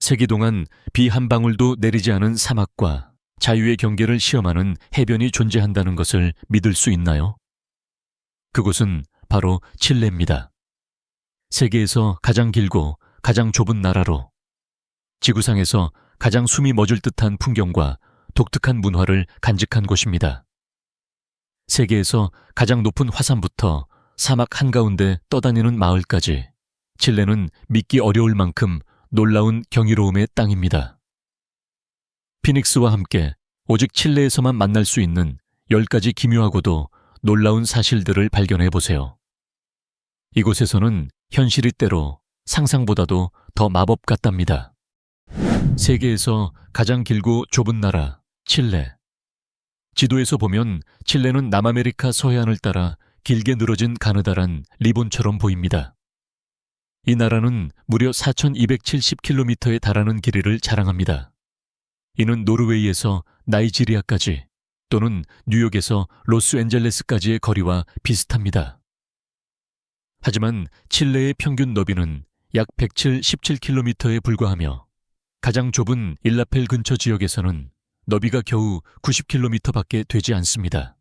세기 동안 비 한 방울도 내리지 않은 사막과 자유의 경계를 시험하는 해변이 존재한다는 것을 믿을 수 있나요? 그곳은 바로 칠레입니다. 세계에서 가장 길고 가장 좁은 나라로 지구상에서 가장 숨이 멎을 듯한 풍경과 독특한 문화를 간직한 곳입니다. 세계에서 가장 높은 화산부터 사막 한가운데 떠다니는 마을까지 칠레는 믿기 어려울 만큼 놀라운 경이로움의 땅입니다. 피닉스와 함께 오직 칠레에서만 만날 수 있는 10가지 기묘하고도 놀라운 사실들을 발견해 보세요. 이곳에서는 현실이 때로 상상보다도 더 마법 같답니다. 세계에서 가장 길고 좁은 나라, 칠레. 지도에서 보면 칠레는 남아메리카 서해안을 따라 길게 늘어진 가느다란 리본처럼 보입니다. 이 나라는 무려 4,270km에 달하는 길이를 자랑합니다. 이는 노르웨이에서 나이지리아까지 또는 뉴욕에서 로스앤젤레스까지의 거리와 비슷합니다. 하지만 칠레의 평균 너비는 약 117km에 불과하며 가장 좁은 일라펠 근처 지역에서는 너비가 겨우 90km밖에 되지 않습니다.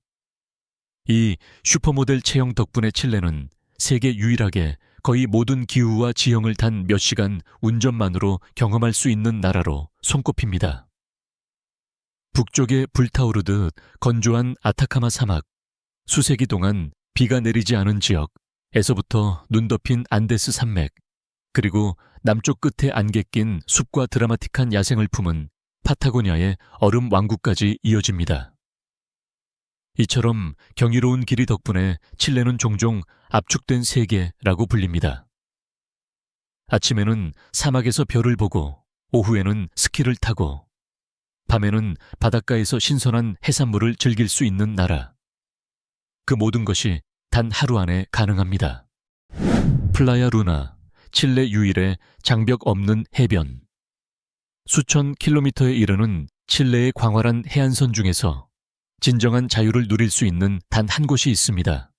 이 슈퍼모델 체형 덕분에 칠레는 세계 유일하게 거의 모든 기후와 지형을 단 몇 시간 운전만으로 경험할 수 있는 나라로 손꼽힙니다. 북쪽에 불타오르듯 건조한 아타카마 사막, 수세기 동안 비가 내리지 않은 지역에서부터 눈 덮인 안데스 산맥, 그리고 남쪽 끝에 안개 낀 숲과 드라마틱한 야생을 품은 파타고니아의 얼음 왕국까지 이어집니다. 이처럼 경이로운 길이 덕분에 칠레는 종종 압축된 세계라고 불립니다. 아침에는 사막에서 별을 보고 오후에는 스키를 타고 밤에는 바닷가에서 신선한 해산물을 즐길 수 있는 나라. 그 모든 것이 단 하루 안에 가능합니다. 플라야 루나, 칠레 유일의 장벽 없는 해변. 수천 킬로미터에 이르는 칠레의 광활한 해안선 중에서 진정한 자유를 누릴 수 있는 단 한 곳이 있습니다.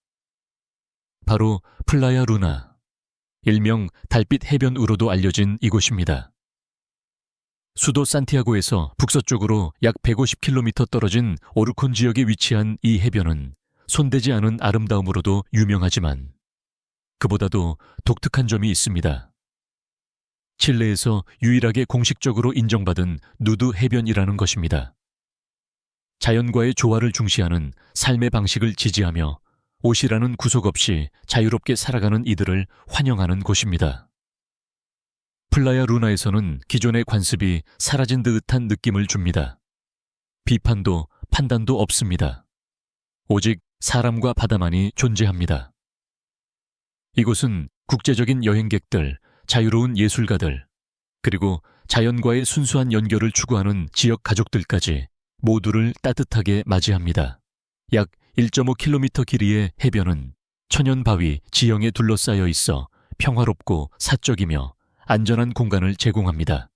바로 플라야 루나, 일명 달빛 해변으로도 알려진 이곳입니다. 수도 산티아고에서 북서쪽으로 약 150km 떨어진 오르콘 지역에 위치한 이 해변은 손대지 않은 아름다움으로도 유명하지만 그보다도 독특한 점이 있습니다. 칠레에서 유일하게 공식적으로 인정받은 누드 해변이라는 것입니다. 자연과의 조화를 중시하는 삶의 방식을 지지하며 옷이라는 구속 없이 자유롭게 살아가는 이들을 환영하는 곳입니다. 플라야 루나에서는 기존의 관습이 사라진 듯한 느낌을 줍니다. 비판도 판단도 없습니다. 오직 사람과 바다만이 존재합니다. 이곳은 국제적인 여행객들, 자유로운 예술가들, 그리고 자연과의 순수한 연결을 추구하는 지역 가족들까지 모두를 따뜻하게 맞이합니다. 약 1.5km 길이의 해변은 천연 바위, 지형에 둘러싸여 있어 평화롭고 사적이며 안전한 공간을 제공합니다.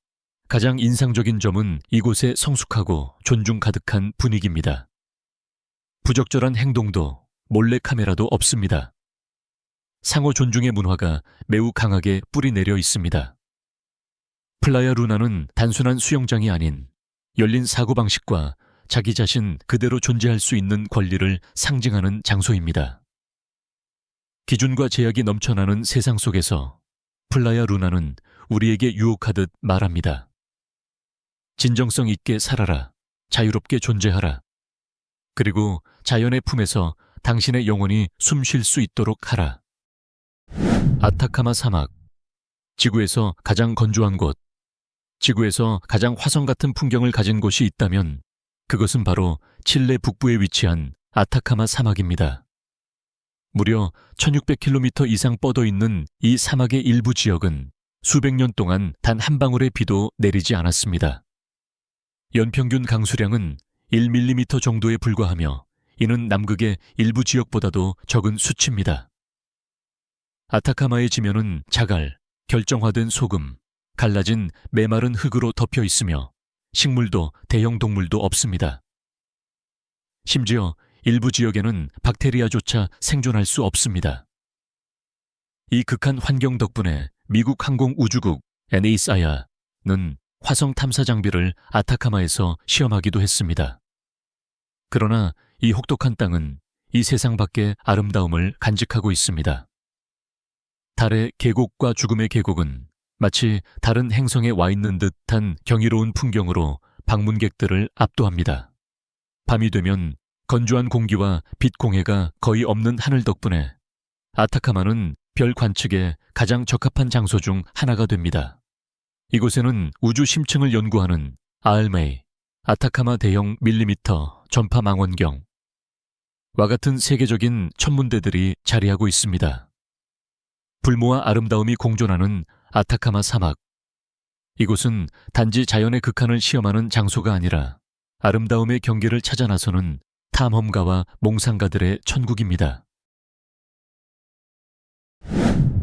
가장 인상적인 점은 이곳의 성숙하고 존중 가득한 분위기입니다. 부적절한 행동도 몰래카메라도 없습니다. 상호 존중의 문화가 매우 강하게 뿌리내려 있습니다. 플라야 루나는 단순한 수영장이 아닌 열린 사고방식과 자기 자신 그대로 존재할 수 있는 권리를 상징하는 장소입니다. 기준과 제약이 넘쳐나는 세상 속에서 플라야 루나는 우리에게 유혹하듯 말합니다. 진정성 있게 살아라. 자유롭게 존재하라. 그리고 자연의 품에서 당신의 영혼이 숨 쉴 수 있도록 하라. 아타카마 사막. 지구에서 가장 건조한 곳, 지구에서 가장 화성 같은 풍경을 가진 곳이 있다면 그것은 바로 칠레 북부에 위치한 아타카마 사막입니다. 무려 1600km 이상 뻗어 있는 이 사막의 일부 지역은 수백 년 동안 단 한 방울의 비도 내리지 않았습니다. 연평균 강수량은 1mm 정도에 불과하며 이는 남극의 일부 지역보다도 적은 수치입니다. 아타카마의 지면은 자갈, 결정화된 소금, 갈라진 메마른 흙으로 덮여 있으며 식물도 대형 동물도 없습니다. 심지어 일부 지역에는 박테리아조차 생존할 수 없습니다. 이 극한 환경 덕분에 미국 항공우주국 NASA야 화성 탐사 장비를 아타카마에서 시험하기도 했습니다. 그러나 이 혹독한 땅은 이 세상 밖의 아름다움을 간직하고 있습니다. 달의 계곡과 죽음의 계곡은 마치 다른 행성에 와 있는 듯한 경이로운 풍경으로 방문객들을 압도합니다. 밤이 되면 건조한 공기와 빛 공해가 거의 없는 하늘 덕분에 아타카마는 별 관측에 가장 적합한 장소 중 하나가 됩니다. 이곳에는 우주 심층을 연구하는 ALMA, 아타카마 대형 밀리미터 전파 망원경 와 같은 세계적인 천문대들이 자리하고 있습니다. 불모와 아름다움이 공존하는 아타카마 사막. 이곳은 단지 자연의 극한을 시험하는 장소가 아니라 아름다움의 경계를 찾아 나서는 탐험가와 몽상가들의 천국입니다.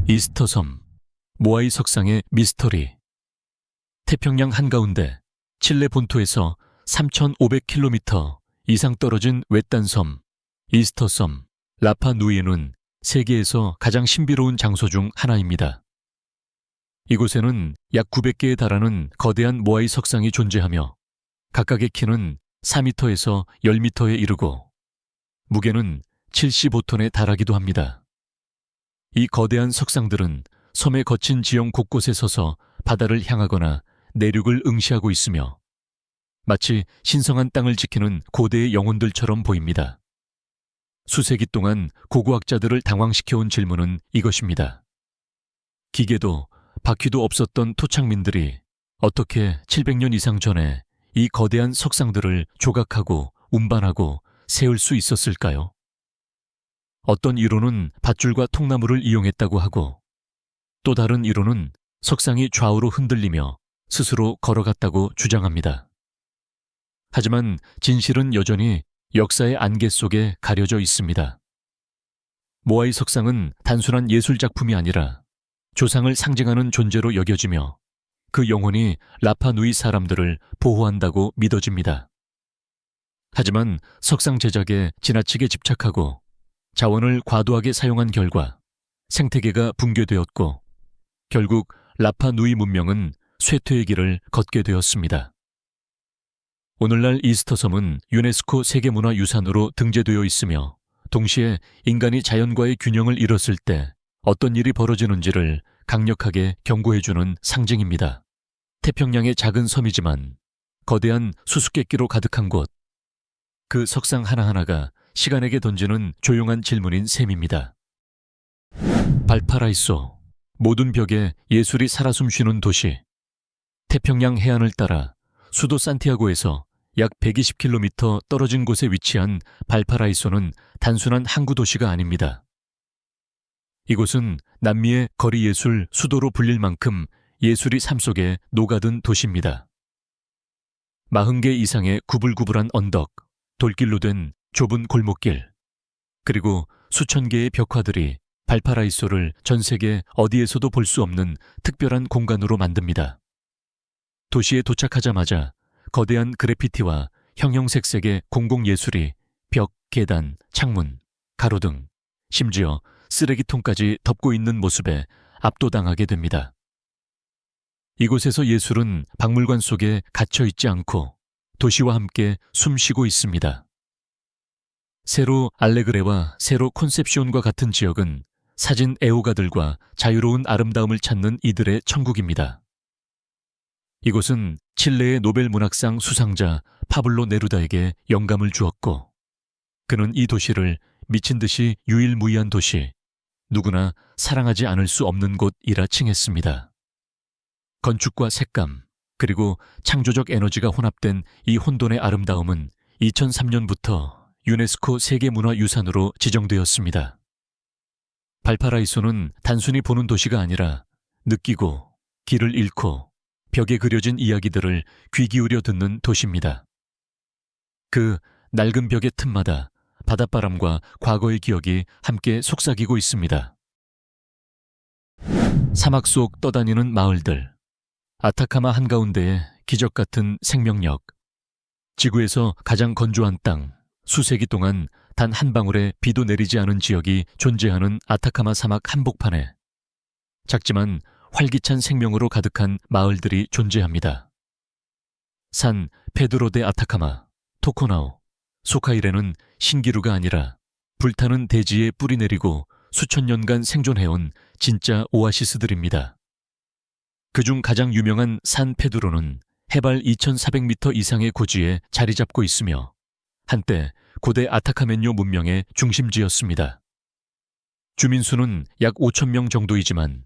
이스터섬, 모아이 석상의 미스터리. 태평양 한가운데 칠레 본토에서 3,500km 이상 떨어진 외딴 섬, 이스터섬, 라파누이는 세계에서 가장 신비로운 장소 중 하나입니다. 이곳에는 약 900개에 달하는 거대한 모아이 석상이 존재하며 각각의 키는 4m에서 10m에 이르고 무게는 75톤에 달하기도 합니다. 이 거대한 석상들은 섬의 거친 지형 곳곳에 서서 바다를 향하거나 내륙을 응시하고 있으며 마치 신성한 땅을 지키는 고대의 영혼들처럼 보입니다. 수세기 동안 고고학자들을 당황시켜온 질문은 이것입니다. 기계도 바퀴도 없었던 토착민들이 어떻게 700년 이상 전에 이 거대한 석상들을 조각하고 운반하고 세울 수 있었을까요? 어떤 이론은 밧줄과 통나무를 이용했다고 하고 또 다른 이론은 석상이 좌우로 흔들리며 스스로 걸어갔다고 주장합니다. 하지만 진실은 여전히 역사의 안개 속에 가려져 있습니다. 모아이 석상은 단순한 예술작품이 아니라 조상을 상징하는 존재로 여겨지며 그 영혼이 라파누이 사람들을 보호한다고 믿어집니다. 하지만 석상 제작에 지나치게 집착하고 자원을 과도하게 사용한 결과 생태계가 붕괴되었고 결국 라파누이 문명은 쇠퇴의 길을 걷게 되었습니다. 오늘날 이스터섬은 유네스코 세계문화유산으로 등재되어 있으며 동시에 인간이 자연과의 균형을 잃었을 때 어떤 일이 벌어지는지를 강력하게 경고해주는 상징입니다. 태평양의 작은 섬이지만 거대한 수수께끼로 가득한 곳. 그 석상 하나하나가 시간에게 던지는 조용한 질문인 셈입니다. 발파라이소, 모든 벽에 예술이 살아 숨쉬는 도시. 태평양 해안을 따라 수도 산티아고에서 약 120km 떨어진 곳에 위치한 발파라이소는 단순한 항구 도시가 아닙니다. 이곳은 남미의 거리 예술 수도로 불릴 만큼 예술이 삶 속에 녹아든 도시입니다. 40개 이상의 구불구불한 언덕, 돌길로 된 좁은 골목길, 그리고 수천 개의 벽화들이 발파라이소를 전 세계 어디에서도 볼 수 없는 특별한 공간으로 만듭니다. 도시에 도착하자마자 거대한 그래피티와 형형색색의 공공예술이 벽, 계단, 창문, 가로등, 심지어 쓰레기통까지 덮고 있는 모습에 압도당하게 됩니다. 이곳에서 예술은 박물관 속에 갇혀 있지 않고 도시와 함께 숨쉬고 있습니다. 세로 알레그레와 세로 콘셉시온과 같은 지역은 사진 애호가들과 자유로운 아름다움을 찾는 이들의 천국입니다. 이곳은 칠레의 노벨 문학상 수상자 파블로 네루다에게 영감을 주었고 그는 이 도시를 미친 듯이 유일무이한 도시, 누구나 사랑하지 않을 수 없는 곳이라 칭했습니다. 건축과 색감, 그리고 창조적 에너지가 혼합된 이 혼돈의 아름다움은 2003년부터 유네스코 세계문화유산으로 지정되었습니다. 발파라이소는 단순히 보는 도시가 아니라 느끼고 길을 잃고 벽에 그려진 이야기들을 귀 기울여 듣는 도시입니다. 그 낡은 벽의 틈마다 바닷바람과 과거의 기억이 함께 속삭이고 있습니다. 사막 속 떠다니는 마을들, 아타카마 한가운데의 기적 같은 생명력, 지구에서 가장 건조한 땅, 수세기 동안 단 한 방울의 비도 내리지 않은 지역이 존재하는 아타카마 사막 한복판에 작지만 활기찬 생명으로 가득한 마을들이 존재합니다. 산 페드로 데 아타카마, 토코나오, 소카일에는 신기루가 아니라 불타는 대지에 뿌리 내리고 수천 년간 생존해온 진짜 오아시스들입니다. 그중 가장 유명한 산 페드로는 해발 2,400m 이상의 고지에 자리 잡고 있으며 한때 고대 아타카멘요 문명의 중심지였습니다. 주민수는 약 5,000명 정도이지만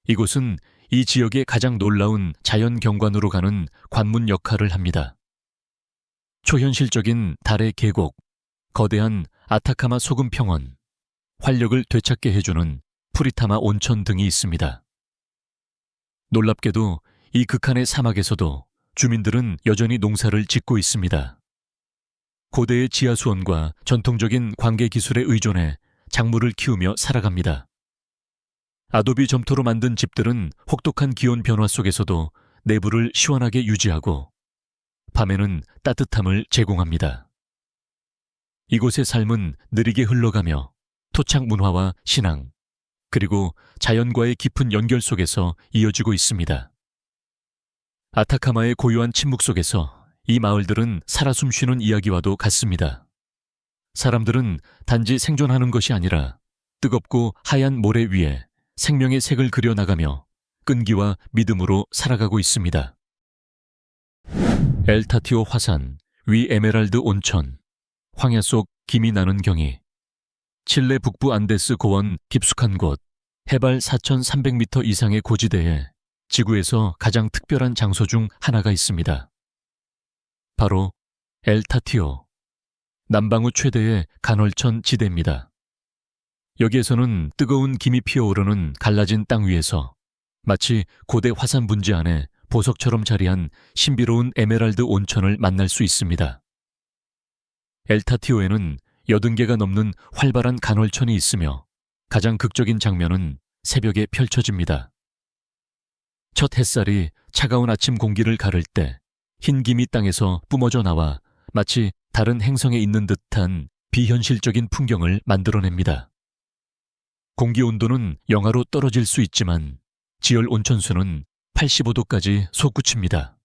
이곳은 이 지역의 가장 놀라운 자연 경관으로 가는 관문 역할을 합니다. 초현실적인 달의 계곡, 거대한 아타카마 소금 평원, 활력을 되찾게 해주는 프리타마 온천 등이 있습니다. 놀랍게도 이 극한의 사막에서도 주민들은 여전히 농사를 짓고 있습니다. 고대의 지하수원과 전통적인 관계 기술에 의존해 작물을 키우며 살아갑니다. 아도비 점토로 만든 집들은 혹독한 기온 변화 속에서도 내부를 시원하게 유지하고 밤에는 따뜻함을 제공합니다. 이곳의 삶은 느리게 흘러가며 토착 문화와 신앙, 그리고 자연과의 깊은 연결 속에서 이어지고 있습니다. 아타카마의 고요한 침묵 속에서 이 마을들은 살아 숨쉬는 이야기와도 같습니다. 사람들은 단지 생존하는 것이 아니라 뜨겁고 하얀 모래 위에 생명의 색을 그려나가며 끈기와 믿음으로 살아가고 있습니다. 엘타티오 화산, 위 에메랄드 온천, 황야 속 김이 나는 경이, 칠레 북부 안데스 고원 깊숙한 곳, 해발 4,300m 이상의 고지대에 지구에서 가장 특별한 장소 중 하나가 있습니다. 바로 엘타티오, 남방우 최대의 간헐천 지대입니다. 여기에서는 뜨거운 김이 피어오르는 갈라진 땅 위에서 마치 고대 화산 분지 안에 보석처럼 자리한 신비로운 에메랄드 온천을 만날 수 있습니다. 엘타티오에는 80개가 넘는 활발한 간헐천이 있으며 가장 극적인 장면은 새벽에 펼쳐집니다. 첫 햇살이 차가운 아침 공기를 가를 때 흰 김이 땅에서 뿜어져 나와 마치 다른 행성에 있는 듯한 비현실적인 풍경을 만들어냅니다. 공기 온도는 영하로 떨어질 수 있지만 지열 온천수는 85도까지 솟구칩니다.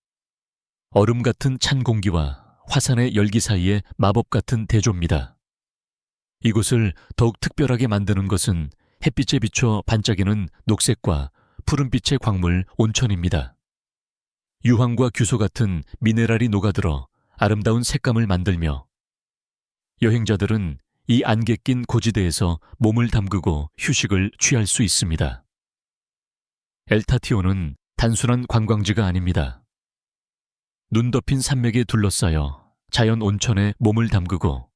얼음 같은 찬 공기와 화산의 열기 사이의 마법 같은 대조입니다. 이곳을 더욱 특별하게 만드는 것은 햇빛에 비춰 반짝이는 녹색과 푸른빛의 광물 온천입니다. 유황과 규소 같은 미네랄이 녹아들어 아름다운 색감을 만들며 여행자들은 이 안개 낀 고지대에서 몸을 담그고 휴식을 취할 수 있습니다. 엘타티오는 단순한 관광지가 아닙니다. 눈 덮인 산맥에 둘러싸여 자연 온천에 몸을 담그고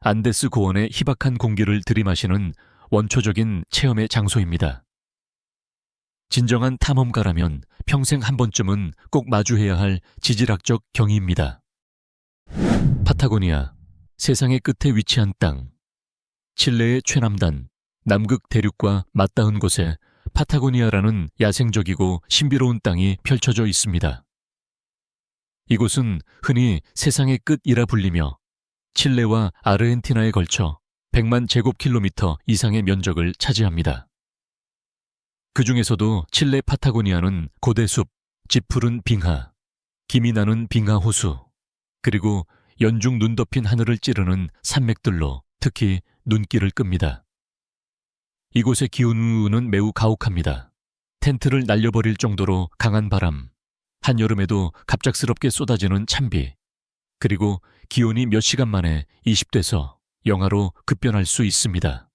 안데스 고원의 희박한 공기를 들이마시는 원초적인 체험의 장소입니다. 진정한 탐험가라면 평생 한 번쯤은 꼭 마주해야 할 지질학적 경이입니다. 파타고니아, 세상의 끝에 위치한 땅. 칠레의 최남단, 남극 대륙과 맞닿은 곳에 파타고니아라는 야생적이고 신비로운 땅이 펼쳐져 있습니다. 이곳은 흔히 세상의 끝이라 불리며 칠레와 아르헨티나에 걸쳐 100만 제곱킬로미터 이상의 면적을 차지합니다. 그 중에서도 칠레 파타고니아는 고대숲, 짙푸른 빙하, 김이 나는 빙하 호수, 그리고 연중 눈 덮인 하늘을 찌르는 산맥들로 특히 눈길을 끕니다. 이곳의 기온은 매우 가혹합니다. 텐트를 날려버릴 정도로 강한 바람, 한여름에도 갑작스럽게 쏟아지는 찬비, 그리고 기온이 몇 시간 만에 20도에서 영하로 급변할 수 있습니다.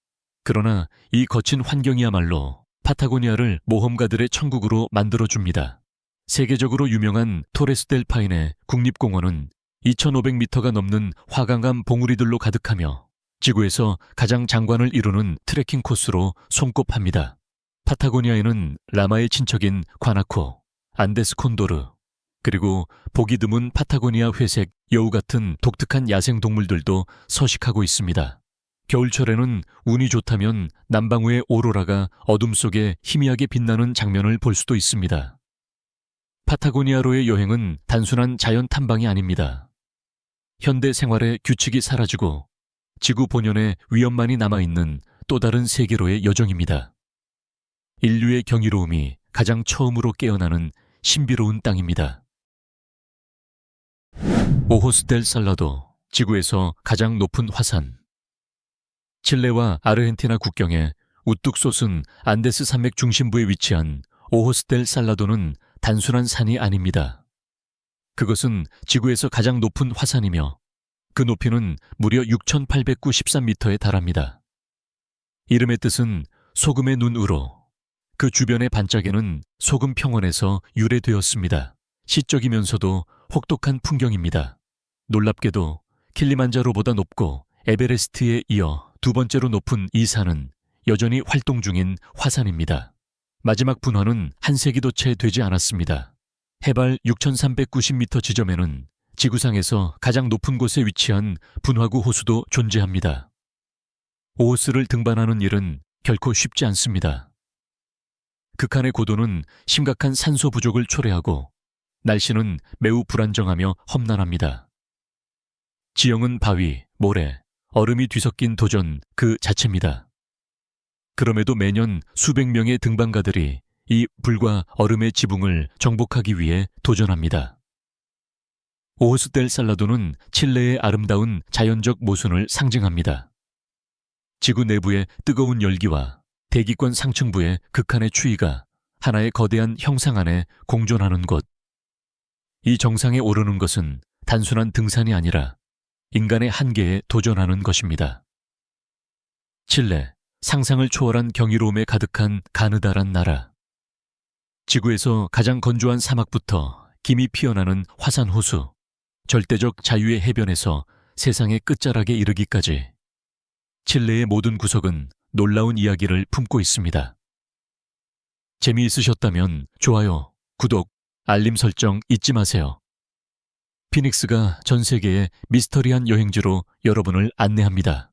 그러나 이 거친 환경이야말로 파타고니아를 모험가들의 천국으로 만들어줍니다. 세계적으로 유명한 토레스 델 파인의 국립공원은 2,500m가 넘는 화강암 봉우리들로 가득하며 지구에서 가장 장관을 이루는 트레킹 코스로 손꼽합니다. 파타고니아에는 라마의 친척인 과나코, 안데스 콘도르, 그리고 보기 드문 파타고니아 회색, 여우 같은 독특한 야생동물들도 서식하고 있습니다. 겨울철에는 운이 좋다면 남방우의 오로라가 어둠 속에 희미하게 빛나는 장면을 볼 수도 있습니다. 파타고니아로의 여행은 단순한 자연 탐방이 아닙니다. 현대 생활의 규칙이 사라지고 지구 본연의 위험만이 남아있는 또 다른 세계로의 여정입니다. 인류의 경이로움이 가장 처음으로 깨어나는 신비로운 땅입니다. 오호스 델 살라도, 지구에서 가장 높은 화산. 칠레와 아르헨티나 국경에 우뚝 솟은 안데스 산맥 중심부에 위치한 오호스 델 살라도는 단순한 산이 아닙니다. 그것은 지구에서 가장 높은 화산이며 그 높이는 무려 6,893m에 달합니다. 이름의 뜻은 소금의 눈으로, 그 주변의 반짝이는 소금 평원에서 유래되었습니다. 시적이면서도 혹독한 풍경입니다. 놀랍게도 킬리만자로보다 높고 에베레스트에 이어 두 번째로 높은 이 산은 여전히 활동 중인 화산입니다. 마지막 분화는 한 세기도 채 되지 않았습니다. 해발 6,390m 지점에는 지구상에서 가장 높은 곳에 위치한 분화구 호수도 존재합니다. 오호스를 등반하는 일은 결코 쉽지 않습니다. 극한의 고도는 심각한 산소 부족을 초래하고 날씨는 매우 불안정하며 험난합니다. 지형은 바위, 모래, 얼음이 뒤섞인 도전 그 자체입니다. 그럼에도 매년 수백 명의 등반가들이 이 불과 얼음의 지붕을 정복하기 위해 도전합니다. 오호스 델 살라도는 칠레의 아름다운 자연적 모순을 상징합니다. 지구 내부의 뜨거운 열기와 대기권 상층부의 극한의 추위가 하나의 거대한 형상 안에 공존하는 곳. 이 정상에 오르는 것은 단순한 등산이 아니라 인간의 한계에 도전하는 것입니다. 칠레, 상상을 초월한 경이로움에 가득한 가느다란 나라. 지구에서 가장 건조한 사막부터 김이 피어나는 화산 호수, 절대적 자유의 해변에서 세상의 끝자락에 이르기까지 칠레의 모든 구석은 놀라운 이야기를 품고 있습니다. 재미있으셨다면 좋아요, 구독, 알림 설정 잊지 마세요. 피닉스가 전 세계의 미스터리한 여행지로 여러분을 안내합니다.